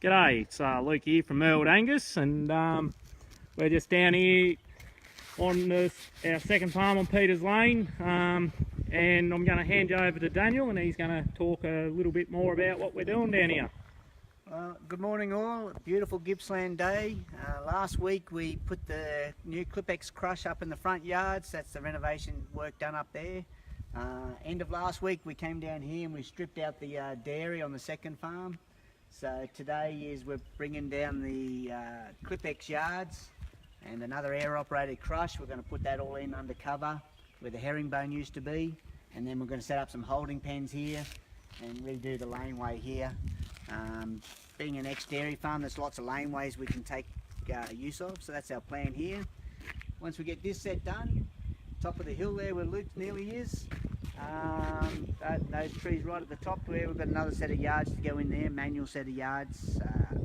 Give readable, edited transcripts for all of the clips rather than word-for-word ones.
G'day, it's Luke here from Merlewoodangus, and we're just down here on our second farm on Peters Lane, and I'm going to hand you over to Daniel, and he's going to talk a little bit more about what we're doing down here. Good morning all, beautiful Gippsland day. Last week we put the new Clipex crush up in the front yards. That's the renovation work done up there. End of last week we came down here and we stripped out the dairy on the second farm. So today we're bringing down the Clipex yards and another air operated crush. We're going to put that all in under cover where the herringbone used to be, and then we're going to set up some holding pens here and redo the laneway here. Being an ex-dairy farm, there's lots of laneways we can take use of, so that's our plan here. Once we get this set done, top of the hill there where Luke nearly is, those trees right at the top there, we've got another set of yards to go in there, manual set of yards,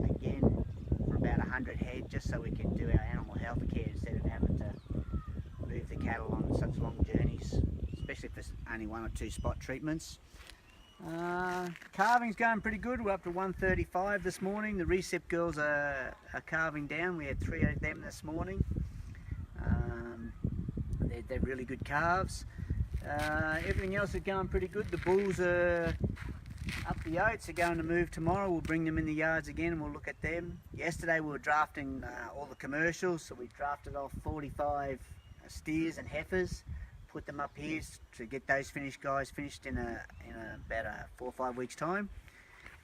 again for about 100 head, just so we can do our animal health care instead of having to move the cattle on such long journeys, especially if there's only 1 or 2 spot treatments. Calving's going pretty good. We're up to 135 this morning. The recep girls are calving down. We had 3 of them this morning. They're really good calves. Everything else is going pretty good. The bulls are up the oats. Are going to move tomorrow. We'll bring them in the yards again and we'll look at them. Yesterday we were drafting all the commercials, so we drafted off 45 steers and heifers. Put them up here to get those guys finished in about 4 or 5 weeks time,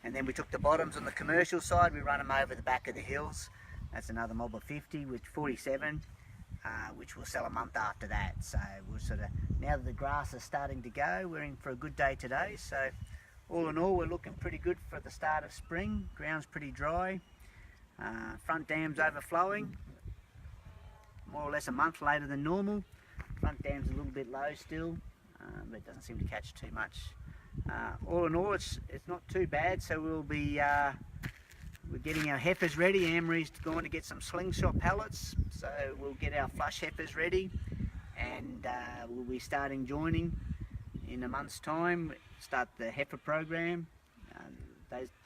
and then we took the bottoms on the commercial side. We run them over the back of the hills. That's another mob of 50 with 47, which we'll sell a month after that. So we're now that the grass is starting to go, we're in for a good day today. So all in all, we're looking pretty good for the start of spring. Ground's pretty dry, front dam's overflowing, more or less a month later than normal. Front dam's a little bit low still, but it doesn't seem to catch too much. All in all, it's not too bad. So we'll be we're getting our heifers ready. Amory's going to get some slingshot pellets, so we'll get our flush heifers ready, and we'll be starting joining in a month's time. Start the heifer program.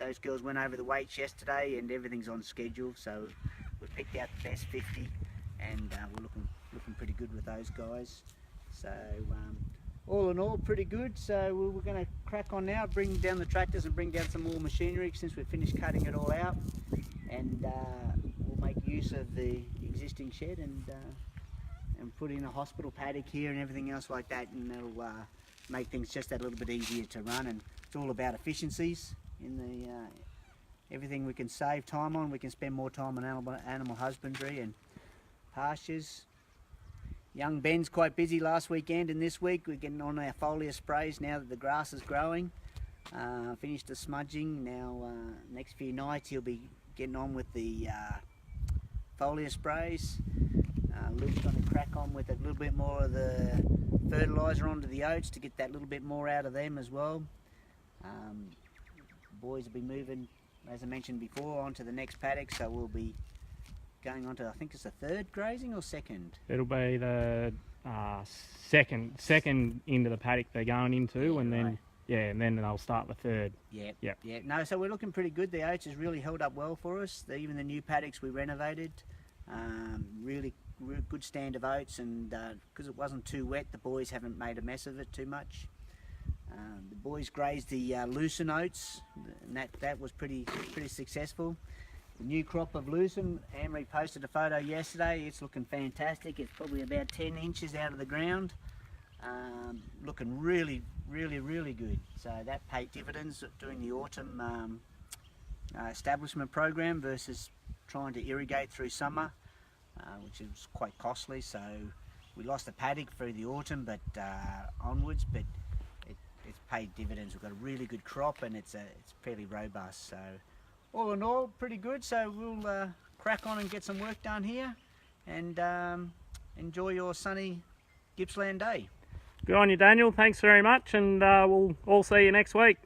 Those girls went over the weights yesterday, and everything's on schedule. So we picked out the best 50, and we're looking pretty good with those guys. So all in all, pretty good. So we're going to crack on now, bring down the tractors and bring down some more machinery since we've finished cutting it all out, and we'll make use of the existing shed and put in a hospital paddock here and everything else like that, and that'll make things just that little bit easier to run. And it's all about efficiencies in the everything we can save time on. We can spend more time on animal husbandry and pastures. Young Ben's quite busy last weekend and this week. We're getting on our foliar sprays now that the grass is growing. Finished the smudging. Now next few nights he'll be getting on with the foliar sprays. Luke's going to crack on with a little bit more of the fertiliser onto the oats to get that little bit more out of them as well. The boys will be moving, as I mentioned before, onto the next paddock, so we'll be going on to, I think it's the 3rd grazing or 2nd? It'll be the second into the paddock they're going into, yeah, and then right. Yeah, and then they'll start the 3rd. Yeah. No, so we're looking pretty good. The oats has really held up well for us. Even the new paddocks we renovated, really good stand of oats, and because it wasn't too wet, the boys haven't made a mess of it too much. The boys grazed the lucerne oats, and that was pretty successful. The new crop of lucerne, Amory posted a photo yesterday. It's looking fantastic. It's probably about 10 inches out of the ground. Looking really good. So that paid dividends doing the autumn establishment program versus trying to irrigate through summer, which is quite costly. So we lost a paddock through the autumn, but onwards, but it's paid dividends. We've got a really good crop, and it's fairly robust. So all in all, pretty good. So we'll crack on and get some work done here, and enjoy your sunny Gippsland day. Good on you, Daniel. Thanks very much, and we'll all see you next week.